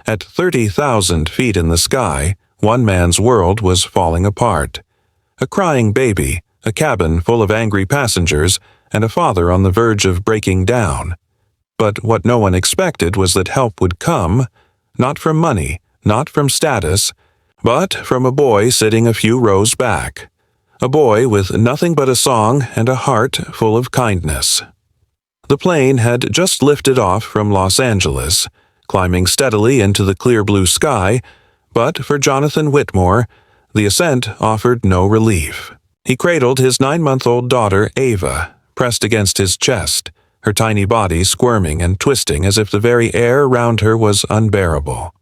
At 30,000 feet in the sky, one man's world was falling apart. A crying baby, a cabin full of angry passengers, and a father on the verge of breaking down. But what no one expected was that help would come, not from money, not from status, but from a boy sitting a few rows back. A boy with nothing but a song and a heart full of kindness. The plane had just lifted off from Los Angeles, climbing steadily into the clear blue sky, but for Jonathan Whitmore, the ascent offered no relief. He cradled his 9-month-old daughter, Ava, pressed against his chest, her tiny body squirming and twisting as if the very air around her was unbearable.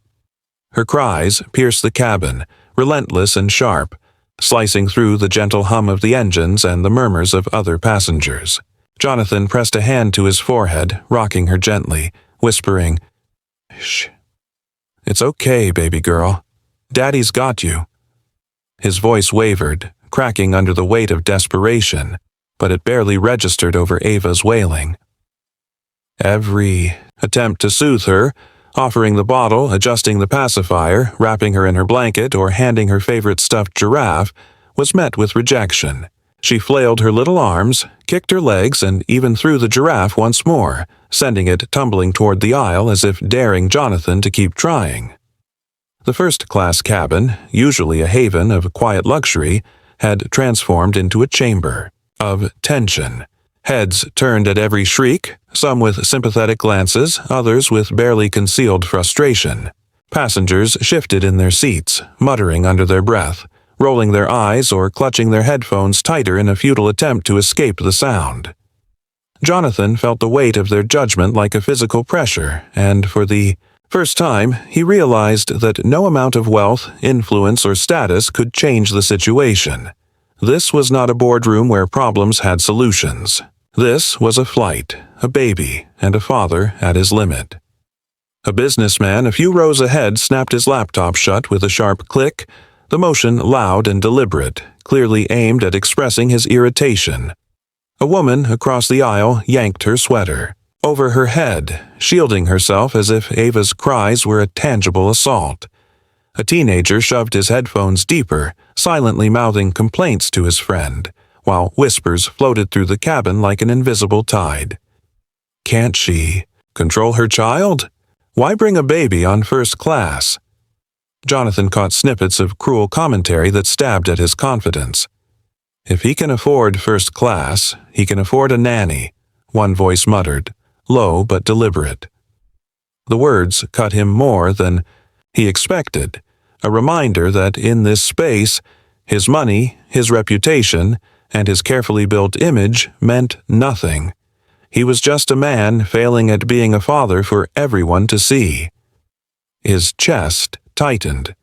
Her cries pierced the cabin, relentless and sharp, slicing through the gentle hum of the engines and the murmurs of other passengers. Jonathan pressed a hand to his forehead, rocking her gently, whispering, "Shh. It's okay, baby girl. Daddy's got you." His voice wavered, cracking under the weight of desperation, but it barely registered over Ava's wailing. Every attempt to soothe her, offering the bottle, adjusting the pacifier, wrapping her in her blanket, or handing her favorite stuffed giraffe, was met with rejection. She flailed her little arms, kicked her legs, and even threw the giraffe once more, sending it tumbling toward the aisle as if daring Jonathan to keep trying. The first-class cabin, usually a haven of quiet luxury, had transformed into a chamber of tension. Heads turned at every shriek, some with sympathetic glances, others with barely concealed frustration. Passengers shifted in their seats, muttering under their breath, rolling their eyes or clutching their headphones tighter in a futile attempt to escape the sound. Jonathan felt the weight of their judgment like a physical pressure, and for the first time, he realized that no amount of wealth, influence, or status could change the situation. This was not a boardroom where problems had solutions. This was a flight, a baby, and a father at his limit. A businessman a few rows ahead snapped his laptop shut with a sharp click, the motion loud and deliberate, clearly aimed at expressing his irritation. A woman across the aisle yanked her sweater over her head, shielding herself as if Ava's cries were a tangible assault. A teenager shoved his headphones deeper, silently mouthing complaints to his friend, while whispers floated through the cabin like an invisible tide. Can't she control her child? Why bring a baby on first class? Jonathan caught snippets of cruel commentary that stabbed at his confidence. If he can afford first class, he can afford a nanny, one voice muttered, low but deliberate. The words cut him more than he expected, a reminder that in this space, his money, his reputation, and his carefully built image meant nothing. He was just a man failing at being a father for everyone to see. His chest tightened.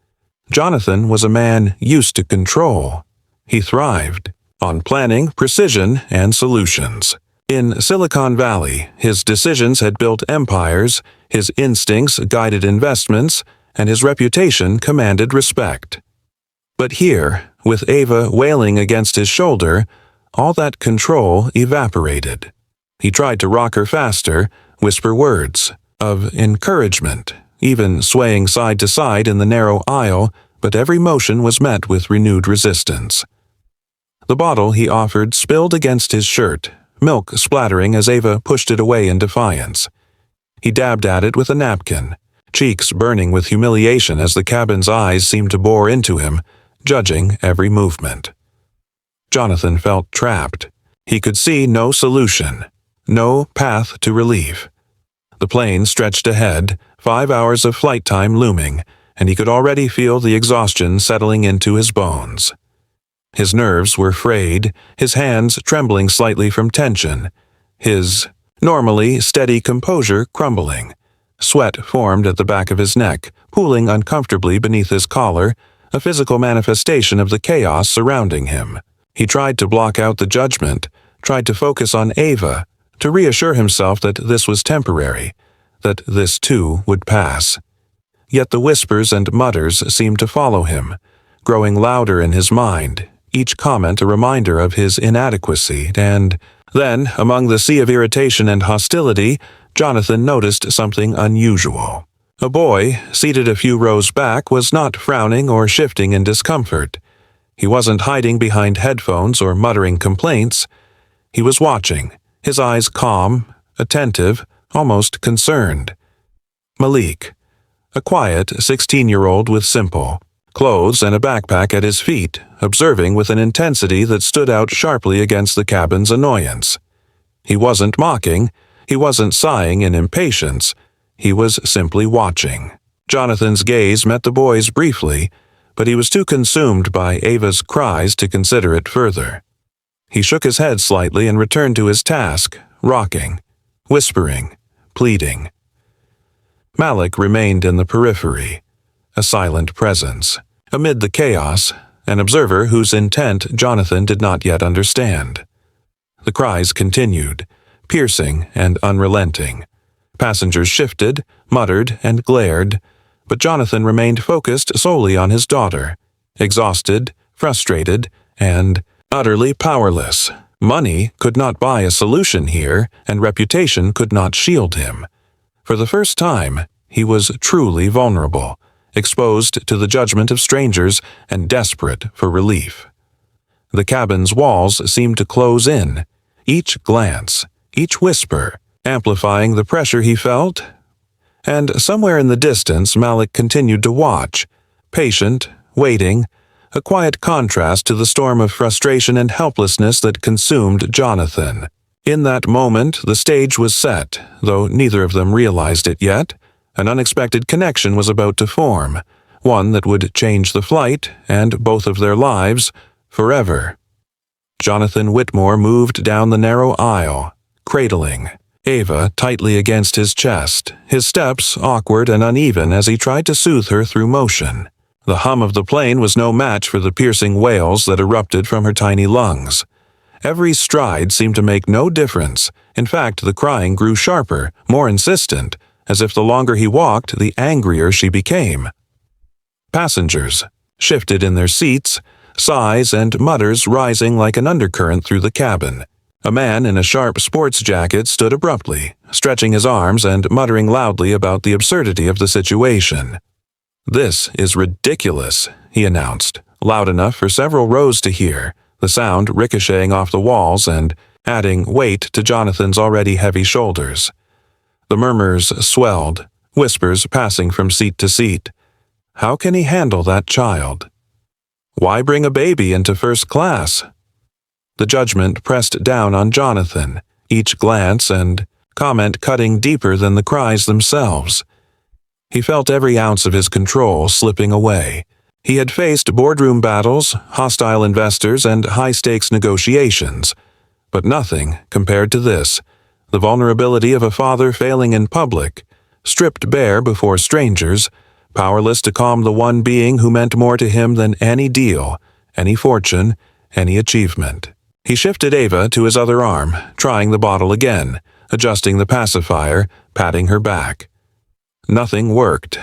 Jonathan was a man used to control. He thrived on planning, precision, and solutions. In Silicon Valley, his decisions had built empires, his instincts guided investments, and his reputation commanded respect. But here, with Ava wailing against his shoulder, all that control evaporated. He tried to rock her faster, whisper words of encouragement, even swaying side to side in the narrow aisle, but every motion was met with renewed resistance. The bottle he offered spilled against his shirt, milk splattering as Ava pushed it away in defiance. He dabbed at it with a napkin, cheeks burning with humiliation as the cabin's eyes seemed to bore into him, judging every movement. Jonathan felt trapped. He could see no solution, no path to relief. The plane stretched ahead, 5 hours of flight time looming, and he could already feel the exhaustion settling into his bones. His nerves were frayed, his hands trembling slightly from tension, his normally steady composure crumbling. Sweat formed at the back of his neck, pooling uncomfortably beneath his collar, a physical manifestation of the chaos surrounding him. He tried to block out the judgment, tried to focus on Ava, to reassure himself that this was temporary, that this too would pass. Yet the whispers and mutters seemed to follow him, growing louder in his mind, each comment a reminder of his inadequacy, and then, among the sea of irritation and hostility, Jonathan noticed something unusual. A boy, seated a few rows back, was not frowning or shifting in discomfort. He wasn't hiding behind headphones or muttering complaints. He was watching, his eyes calm, attentive, almost concerned. Malik, a quiet 16-year-old with simple clothes and a backpack at his feet, observing with an intensity that stood out sharply against the cabin's annoyance. He wasn't mocking, he wasn't sighing in impatience, he was simply watching. Jonathan's gaze met the boy's briefly, but he was too consumed by Ava's cries to consider it further. He shook his head slightly and returned to his task, rocking, whispering, pleading. Malik remained in the periphery, a silent presence. Amid the chaos, an observer whose intent Jonathan did not yet understand. The cries continued, piercing and unrelenting. Passengers shifted, muttered, and glared, but Jonathan remained focused solely on his daughter, exhausted, frustrated, and utterly powerless. Money could not buy a solution here, and reputation could not shield him. For the first time, he was truly vulnerable, exposed to the judgment of strangers and desperate for relief. The cabin's walls seemed to close in, each glance, each whisper, amplifying the pressure he felt. And somewhere in the distance, Malik continued to watch, patient, waiting, a quiet contrast to the storm of frustration and helplessness that consumed Jonathan. In that moment, the stage was set, though neither of them realized it yet. An unexpected connection was about to form, one that would change the flight and both of their lives forever. Jonathan Whitmore moved down the narrow aisle, cradling Ava tightly against his chest, his steps awkward and uneven as he tried to soothe her through motion. The hum of the plane was no match for the piercing wails that erupted from her tiny lungs. Every stride seemed to make no difference. In fact, the crying grew sharper, more insistent, as if the longer he walked, the angrier she became. Passengers shifted in their seats, sighs and mutters rising like an undercurrent through the cabin. A man in a sharp sports jacket stood abruptly, stretching his arms and muttering loudly about the absurdity of the situation. "This is ridiculous," he announced, loud enough for several rows to hear, the sound ricocheting off the walls and adding weight to Jonathan's already heavy shoulders. The murmurs swelled, whispers passing from seat to seat. How can he handle that child? Why bring a baby into first class? The judgment pressed down on Jonathan, each glance and comment cutting deeper than the cries themselves. He felt every ounce of his control slipping away. He had faced boardroom battles, hostile investors, and high-stakes negotiations, but nothing compared to this. The vulnerability of a father failing in public, stripped bare before strangers, powerless to calm the one being who meant more to him than any deal, any fortune, any achievement. He shifted Ava to his other arm, trying the bottle again, adjusting the pacifier, patting her back. Nothing worked.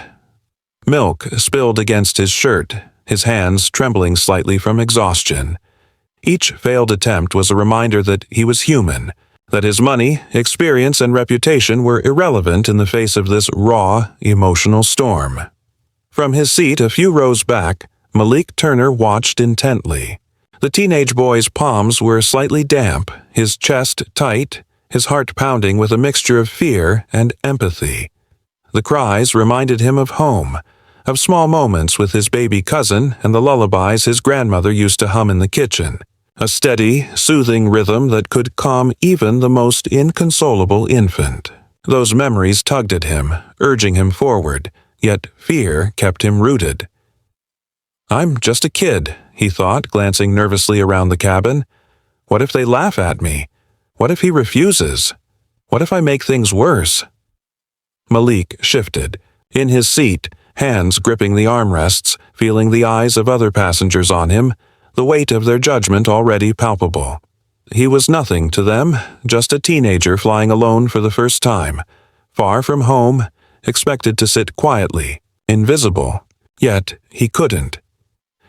Milk spilled against his shirt, his hands trembling slightly from exhaustion. Each failed attempt was a reminder that he was human, that his money, experience, and reputation were irrelevant in the face of this raw, emotional storm. From his seat a few rows back, Malik Turner watched intently. The teenage boy's palms were slightly damp, his chest tight, his heart pounding with a mixture of fear and empathy. The cries reminded him of home, of small moments with his baby cousin and the lullabies his grandmother used to hum in the kitchen. A steady, soothing rhythm that could calm even the most inconsolable infant. Those memories tugged at him, urging him forward, yet fear kept him rooted. "I'm just a kid," he thought, glancing nervously around the cabin. "What if they laugh at me? What if he refuses? What if I make things worse?" Malik shifted, in his seat, hands gripping the armrests, feeling the eyes of other passengers on him, the weight of their judgment already palpable. He was nothing to them, just a teenager flying alone for the first time, far from home, expected to sit quietly, invisible. Yet he couldn't.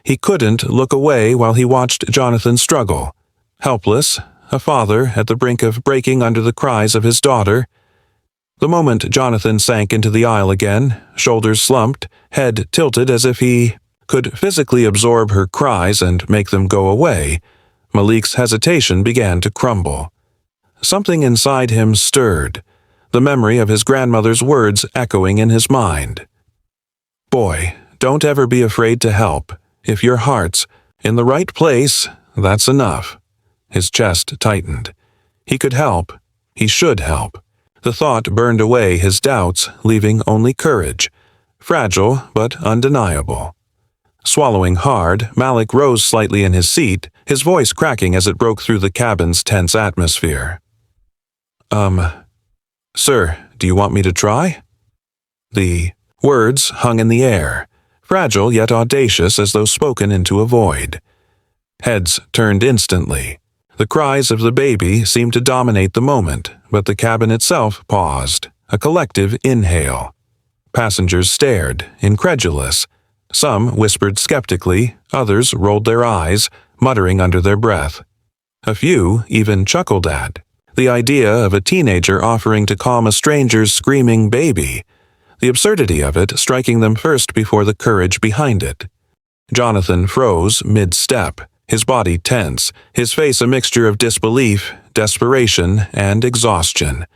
He couldn't look away while he watched Jonathan struggle, helpless, a father at the brink of breaking under the cries of his daughter. The moment Jonathan sank into the aisle again, shoulders slumped, head tilted as if he could physically absorb her cries and make them go away, Malik's hesitation began to crumble. Something inside him stirred, the memory of his grandmother's words echoing in his mind. "Boy, don't ever be afraid to help. If your heart's in the right place, that's enough." His chest tightened. He could help. He should help. The thought burned away his doubts, leaving only courage. Fragile, but undeniable. Swallowing hard, Malik rose slightly in his seat, his voice cracking as it broke through the cabin's tense atmosphere. Sir, do you want me to try?" The words hung in the air, fragile yet audacious as though spoken into a void. Heads turned instantly. The cries of the baby seemed to dominate the moment, but the cabin itself paused, a collective inhale. Passengers stared, incredulous. Some whispered skeptically, others rolled their eyes, muttering under their breath. A few even chuckled at the idea of a teenager offering to calm a stranger's screaming baby, the absurdity of it striking them first before the courage behind it. Jonathan froze mid-step, his body tense, his face a mixture of disbelief, desperation, and exhaustion.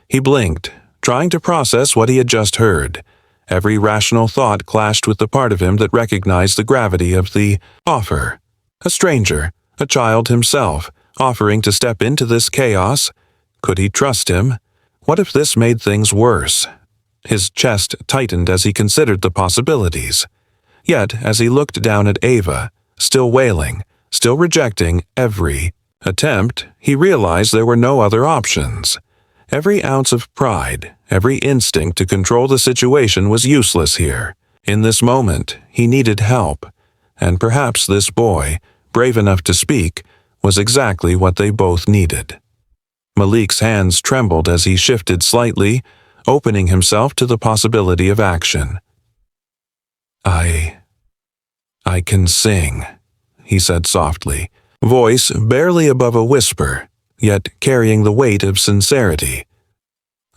He blinked, trying to process what he had just heard. Every rational thought clashed with the part of him that recognized the gravity of the offer. A stranger, a child himself, offering to step into this chaos. Could he trust him? What if this made things worse? His chest tightened as he considered the possibilities. Yet, as he looked down at Ava, still wailing, still rejecting every attempt, he realized there were no other options. Every ounce of pride, every instinct to control the situation was useless here. In this moment, he needed help, and perhaps this boy, brave enough to speak, was exactly what they both needed. Malik's hands trembled as he shifted slightly, opening himself to the possibility of action. I can sing," he said softly, voice barely above a whisper, yet carrying the weight of sincerity.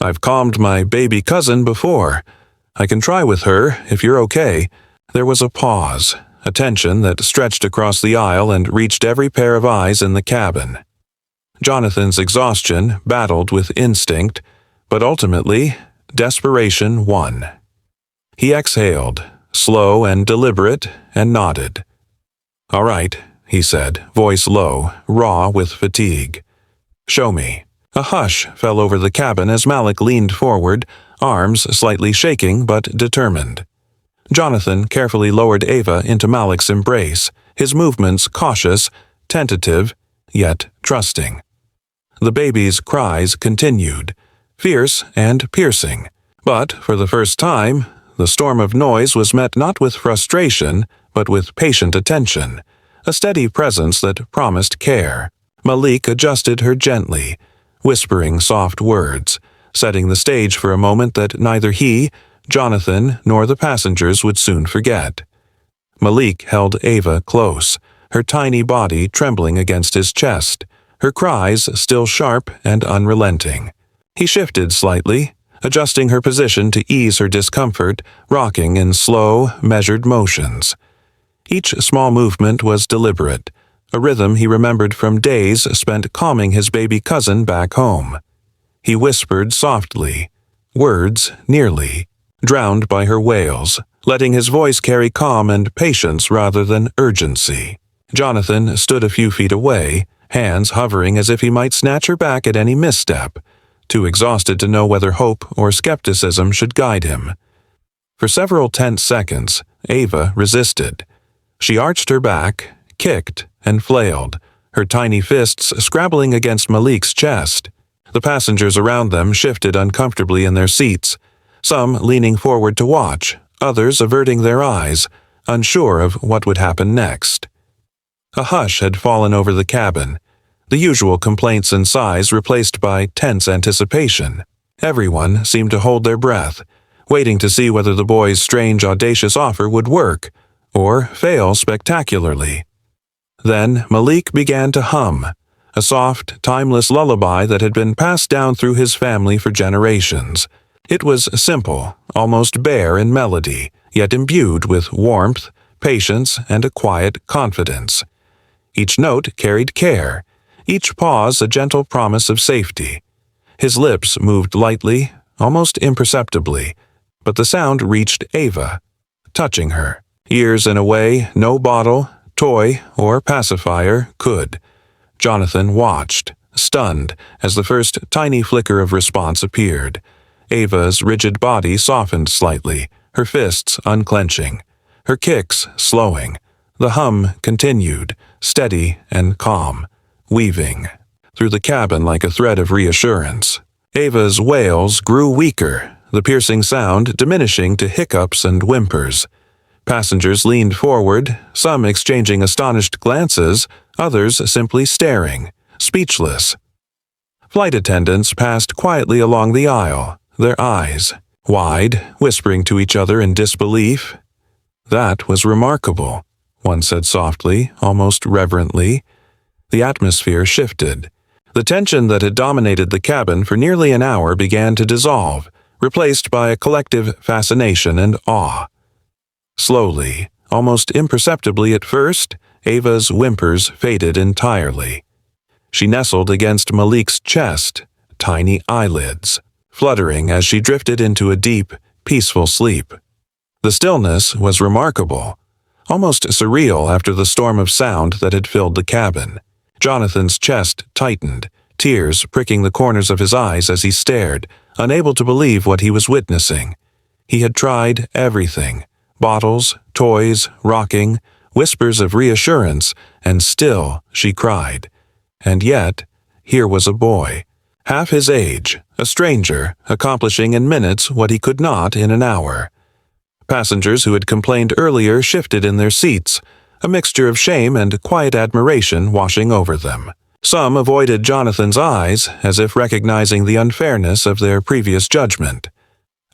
"I've calmed my baby cousin before. I can try with her, if you're okay." There was a pause, a tension that stretched across the aisle and reached every pair of eyes in the cabin. Jonathan's exhaustion battled with instinct, but ultimately, desperation won. He exhaled, slow and deliberate, and nodded. "All right," he said, voice low, raw with fatigue. "Show me." A hush fell over the cabin as Malik leaned forward, arms slightly shaking but determined. Jonathan carefully lowered Ava into Malik's embrace, his movements cautious, tentative, yet trusting. The baby's cries continued, fierce and piercing, but for the first time, the storm of noise was met not with frustration, but with patient attention, a steady presence that promised care. Malik adjusted her gently, whispering soft words, setting the stage for a moment that neither he, Jonathan, nor the passengers would soon forget. Malik held Ava close, her tiny body trembling against his chest, her cries still sharp and unrelenting. He shifted slightly, adjusting her position to ease her discomfort, rocking in slow, measured motions. Each small movement was deliberate, a rhythm he remembered from days spent calming his baby cousin back home. He whispered softly, words nearly drowned by her wails, letting his voice carry calm and patience rather than urgency. Jonathan stood a few feet away, hands hovering as if he might snatch her back at any misstep, too exhausted to know whether hope or skepticism should guide him. For several tense seconds, Ava resisted. She arched her back, kicked, and flailed, her tiny fists scrabbling against Malik's chest. The passengers around them shifted uncomfortably in their seats, some leaning forward to watch, others averting their eyes, unsure of what would happen next. A hush had fallen over the cabin, the usual complaints and sighs replaced by tense anticipation. Everyone seemed to hold their breath, waiting to see whether the boy's strange, audacious offer would work, or fail spectacularly. Then Malik began to hum, a soft, timeless lullaby that had been passed down through his family for generations. It was simple, almost bare in melody, yet imbued with warmth, patience, and a quiet confidence. Each note carried care, each pause a gentle promise of safety. His lips moved lightly, almost imperceptibly, but the sound reached Ava, touching her. Ears in a way no bottle, toy, or pacifier could. Jonathan watched, stunned, as the first tiny flicker of response appeared. Ava's rigid body softened slightly, her fists unclenching, her kicks slowing. The hum continued, steady and calm, weaving through the cabin like a thread of reassurance. Ava's wails grew weaker, the piercing sound diminishing to hiccups and whimpers. Passengers leaned forward, some exchanging astonished glances, others simply staring, speechless. Flight attendants passed quietly along the aisle, their eyes wide, whispering to each other in disbelief. "That was remarkable," one said softly, almost reverently. The atmosphere shifted. The tension that had dominated the cabin for nearly an hour began to dissolve, replaced by a collective fascination and awe. Slowly, almost imperceptibly at first, Ava's whimpers faded entirely. She nestled against Malik's chest, tiny eyelids fluttering as she drifted into a deep, peaceful sleep. The stillness was remarkable, almost surreal after the storm of sound that had filled the cabin. Jonathan's chest tightened, tears pricking the corners of his eyes as he stared, unable to believe what he was witnessing. He had tried everything: bottles, toys, rocking, whispers of reassurance, and still she cried. And yet, here was a boy, half his age, a stranger, accomplishing in minutes what he could not in an hour. Passengers who had complained earlier shifted in their seats, a mixture of shame and quiet admiration washing over them. Some avoided Jonathan's eyes, as if recognizing the unfairness of their previous judgment.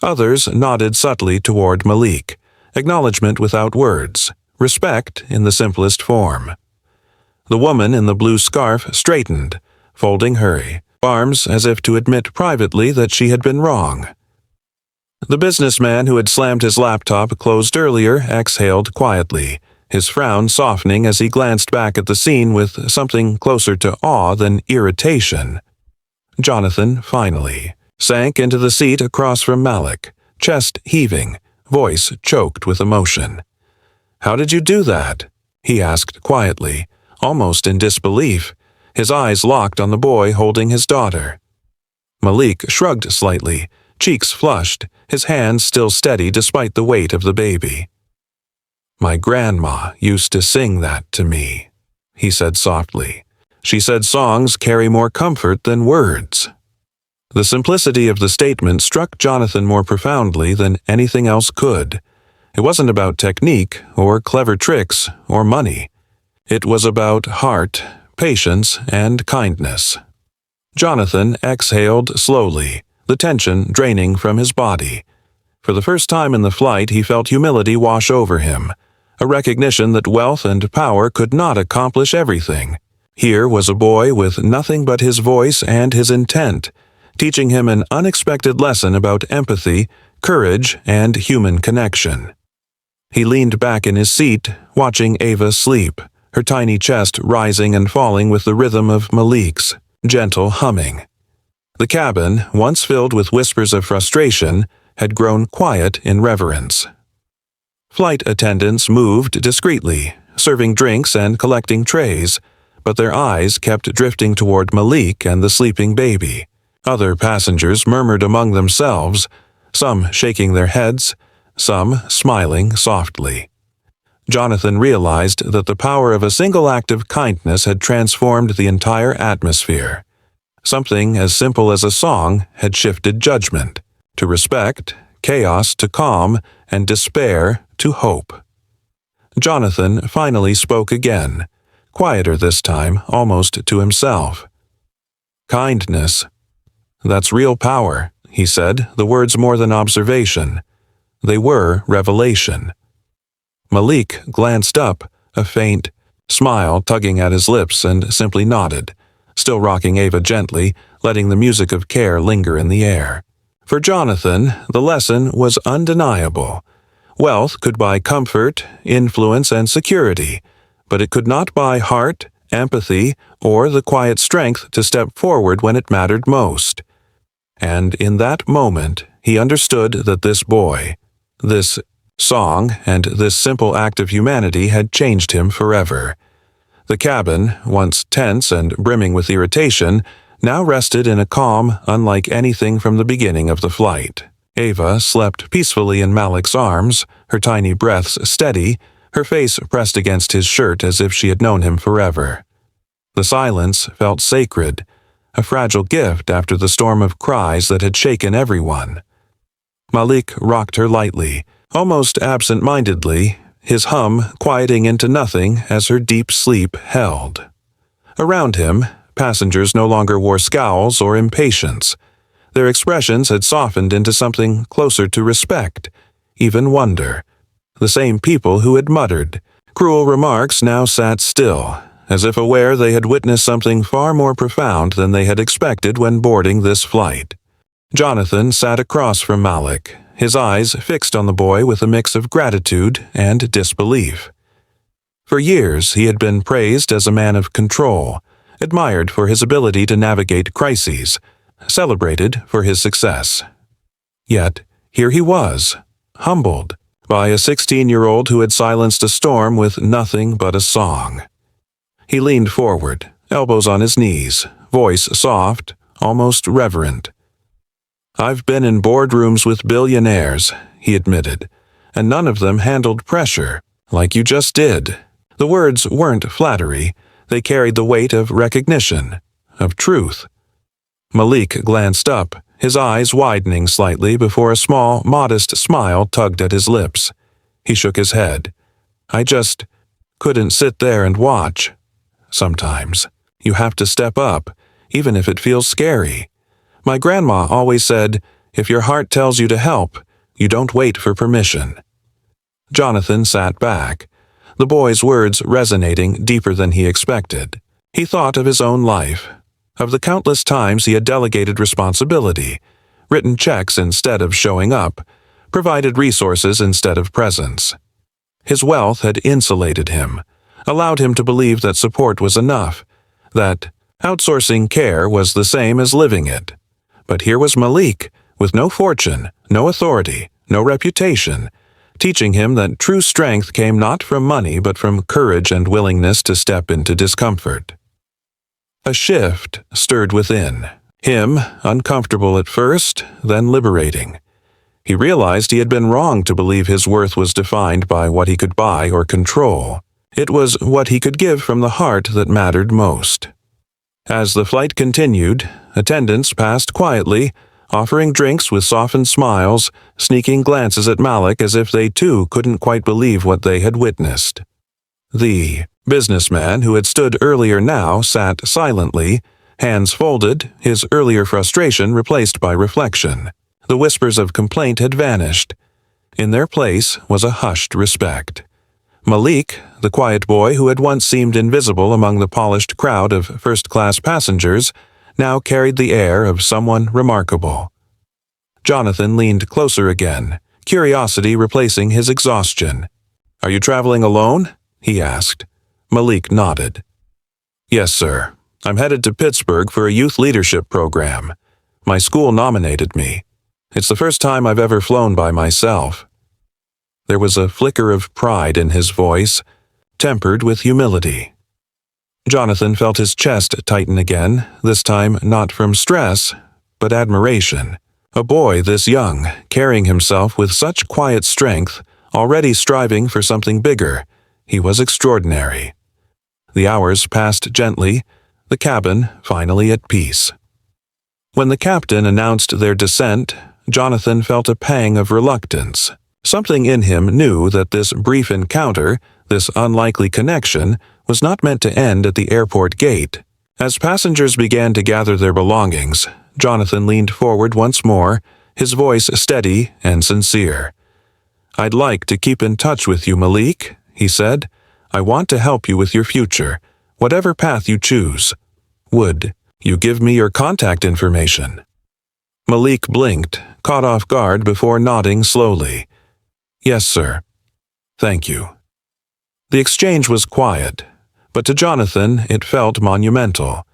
Others nodded subtly toward Malik, acknowledgement without words, respect in the simplest form. The woman in the blue scarf straightened, folding her arms as if to admit privately that she had been wrong. The businessman who had slammed his laptop closed earlier exhaled quietly, his frown softening as he glanced back at the scene with something closer to awe than irritation. Jonathan, finally, sank into the seat across from Malik, chest heaving, voice choked with emotion. "How did you do that?" he asked quietly, almost in disbelief, his eyes locked on the boy holding his daughter. Malik shrugged slightly, cheeks flushed, his hands still steady despite the weight of the baby. "My grandma used to sing that to me," he said softly. "She said songs carry more comfort than words." The simplicity of the statement struck Jonathan more profoundly than anything else could. It wasn't about technique or clever tricks or money. It was about heart, patience, and kindness. Jonathan exhaled slowly, the tension draining from his body. For the first time in the flight, he felt humility wash over him, a recognition that wealth and power could not accomplish everything. Here was a boy with nothing but his voice and his intent, teaching him an unexpected lesson about empathy, courage, and human connection. He leaned back in his seat, watching Ava sleep, her tiny chest rising and falling with the rhythm of Malik's gentle humming. The cabin, once filled with whispers of frustration, had grown quiet in reverence. Flight attendants moved discreetly, serving drinks and collecting trays, but their eyes kept drifting toward Malik and the sleeping baby. Other passengers murmured among themselves, some shaking their heads, some smiling softly. Jonathan realized that the power of a single act of kindness had transformed the entire atmosphere. Something as simple as a song had shifted judgment, to respect, chaos to calm, and despair to hope. Jonathan finally spoke again, quieter this time, almost to himself. "Kindness. That's real power," he said, the words more than observation. They were revelation. Malik glanced up, a faint smile tugging at his lips, and simply nodded, still rocking Ava gently, letting the music of care linger in the air. For Jonathan, the lesson was undeniable. Wealth could buy comfort, influence, and security, but it could not buy heart, empathy, or the quiet strength to step forward when it mattered most. And in that moment, he understood that this boy, this song, and this simple act of humanity had changed him forever. The cabin, once tense and brimming with irritation, now rested in a calm unlike anything from the beginning of the flight. Ava slept peacefully in Malik's arms, her tiny breaths steady, her face pressed against his shirt as if she had known him forever. The silence felt sacred, a fragile gift after the storm of cries that had shaken everyone. Malik rocked her lightly, almost absent-mindedly, his hum quieting into nothing as her deep sleep held. Around him, passengers no longer wore scowls or impatience. Their expressions had softened into something closer to respect, even wonder. The same people who had muttered cruel remarks now sat still, as if aware they had witnessed something far more profound than they had expected when boarding this flight. Jonathan sat across from Malik, his eyes fixed on the boy with a mix of gratitude and disbelief. For years he had been praised as a man of control, admired for his ability to navigate crises, celebrated for his success. Yet here he was, humbled by a 16-year-old who had silenced a storm with nothing but a song. He leaned forward, elbows on his knees, voice soft, almost reverent. "I've been in boardrooms with billionaires," he admitted, "and none of them handled pressure like you just did." The words weren't flattery, they carried the weight of recognition, of truth. Malik glanced up, his eyes widening slightly before a small, modest smile tugged at his lips. He shook his head. "I just couldn't sit there and watch. Sometimes you have to step up, even if it feels scary. My grandma always said, if your heart tells you to help, you don't wait for permission." Jonathan sat back, the boy's words resonating deeper than he expected. He thought of his own life, of the countless times he had delegated responsibility, written checks instead of showing up, provided resources instead of presence. His wealth had insulated him, allowed him to believe that support was enough, that outsourcing care was the same as living it. But here was Malik, with no fortune, no authority, no reputation, teaching him that true strength came not from money but from courage and willingness to step into discomfort. A shift stirred within, him uncomfortable at first, then liberating. He realized he had been wrong to believe his worth was defined by what he could buy or control. It was what he could give from the heart that mattered most. As the flight continued, attendants passed quietly, offering drinks with softened smiles, sneaking glances at Malik as if they too couldn't quite believe what they had witnessed. The businessman who had stood earlier now sat silently, hands folded, his earlier frustration replaced by reflection. The whispers of complaint had vanished. In their place was a hushed respect. Malik, the quiet boy who had once seemed invisible among the polished crowd of first-class passengers, now carried the air of someone remarkable. Jonathan leaned closer again, curiosity replacing his exhaustion. "Are you traveling alone?" he asked. Malik nodded. "Yes, sir. I'm headed to Pittsburgh for a youth leadership program. My school nominated me. It's the first time I've ever flown by myself." There was a flicker of pride in his voice, tempered with humility. Jonathan felt his chest tighten again, this time not from stress, but admiration. A boy this young, carrying himself with such quiet strength, already striving for something bigger. He was extraordinary. The hours passed gently, the cabin finally at peace. When the captain announced their descent, Jonathan felt a pang of reluctance. Something in him knew that this brief encounter, this unlikely connection, was not meant to end at the airport gate. As passengers began to gather their belongings, Jonathan leaned forward once more, his voice steady and sincere. "I'd like to keep in touch with you, Malik," he said. "I want to help you with your future, whatever path you choose. Would you give me your contact information? Malik blinked, caught off guard before nodding slowly. Yes, sir. Thank you. The exchange was quiet, but to Jonathan it felt monumental.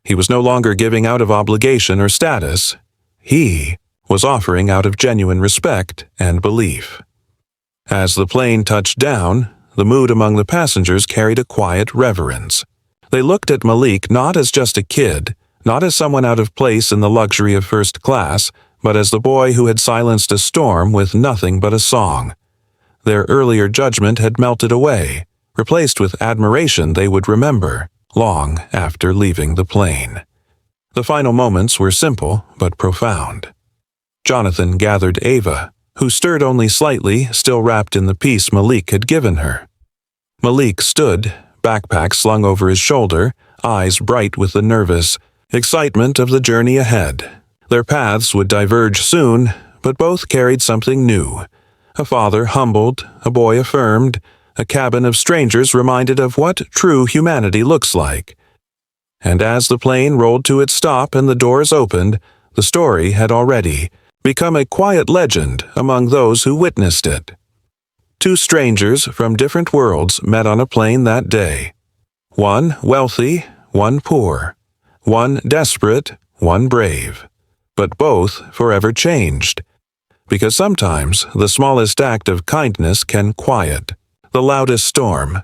He was no longer giving out of obligation or status. He was offering out of genuine respect and belief. As the plane touched down, the mood among the passengers carried a quiet reverence. They looked at Malik not as just a kid, not as someone out of place in the luxury of first class, but as the boy who had silenced a storm with nothing but a song. Their earlier judgment had melted away, replaced with admiration they would remember long after leaving the plane. The final moments were simple but profound. Jonathan gathered Ava, who stirred only slightly, still wrapped in the piece Malik had given her. Malik stood, backpack slung over his shoulder, eyes bright with the nervous excitement of the journey ahead. Their paths would diverge soon, but both carried something new. A father humbled, a boy affirmed, a cabin of strangers reminded of what true humanity looks like. And as the plane rolled to its stop and the doors opened, the story had already become a quiet legend among those who witnessed it. Two strangers from different worlds met on a plane that day. One wealthy, one poor. One desperate, one brave. But both forever changed. Because sometimes the smallest act of kindness can quiet the loudest storm.